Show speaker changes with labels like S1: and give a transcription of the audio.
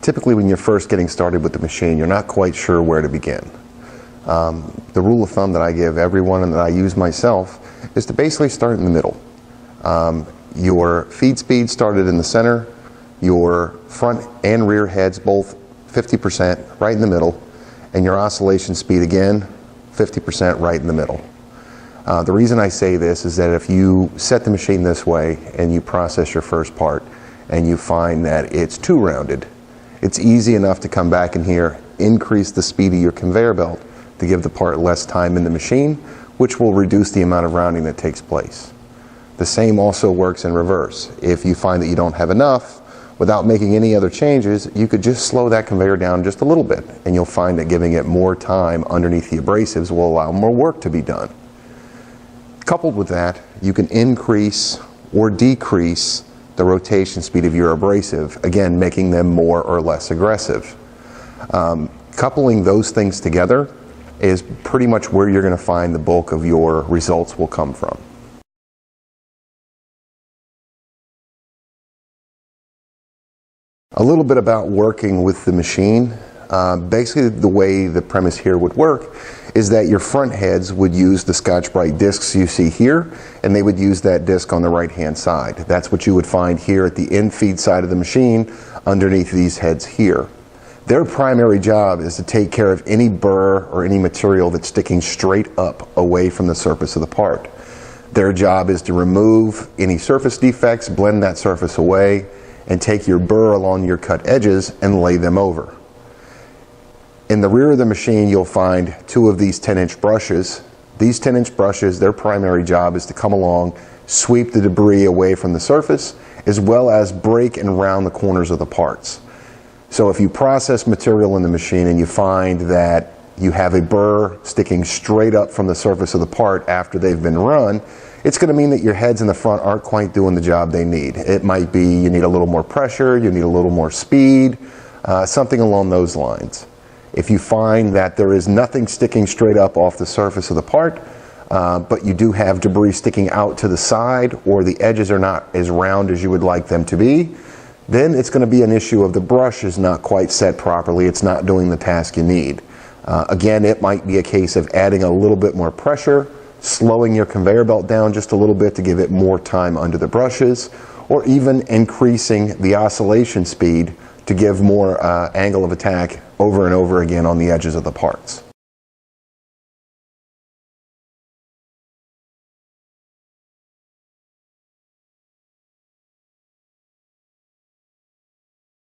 S1: typically when you're first getting started with the machine, you're not quite sure where to begin. The rule of thumb that I give everyone and that I use myself is to basically start in the middle. Your feed speed started in the center, your front and rear heads both 50% right in the middle, and your oscillation speed again 50% right in the middle. The reason I say this is that if you set the machine this way and you process your first part and you find that it's too rounded, it's easy enough to come back in here, increase the speed of your conveyor belt to give the part less time in the machine, which will reduce the amount of rounding that takes place. The same also works in reverse. If you find that you don't have enough, without making any other changes, you could just slow that conveyor down just a little bit, and you'll find that giving it more time underneath the abrasives will allow more work to be done. Coupled with that, you can increase or decrease the rotation speed of your abrasive, again making them more or less aggressive. Coupling those things together is pretty much where you're going to find the bulk of your results will come from. A little bit about working with the machine. Basically the way the premise here would work is that your front heads would use the Scotch-Brite discs you see here, and they would use that disc on the right hand side. That's what you would find here at the in-feed side of the machine underneath these heads here. Their primary job is to take care of any burr or any material that's sticking straight up away from the surface of the part. Their job is to remove any surface defects, blend that surface away, and take your burr along your cut edges and lay them over. In the rear of the machine, you'll find two of these 10-inch brushes. These 10-inch brushes, their primary job is to come along, sweep the debris away from the surface, as well as break and round the corners of the parts. So if you process material in the machine and you find that you have a burr sticking straight up from the surface of the part after they've been run, it's going to mean that your heads in the front aren't quite doing the job they need. It might be you need a little more pressure, you need a little more speed, something along those lines. If you find that there is nothing sticking straight up off the surface of the part, but you do have debris sticking out to the side, or the edges are not as round as you would like them to be, then it's going to be an issue of the brush is not quite set properly, it's not doing the task you need. Again, it might be a case of adding a little bit more pressure, slowing your conveyor belt down just a little bit to give it more time under the brushes, or even increasing the oscillation speed to give more angle of attack over and over again on the edges of the parts.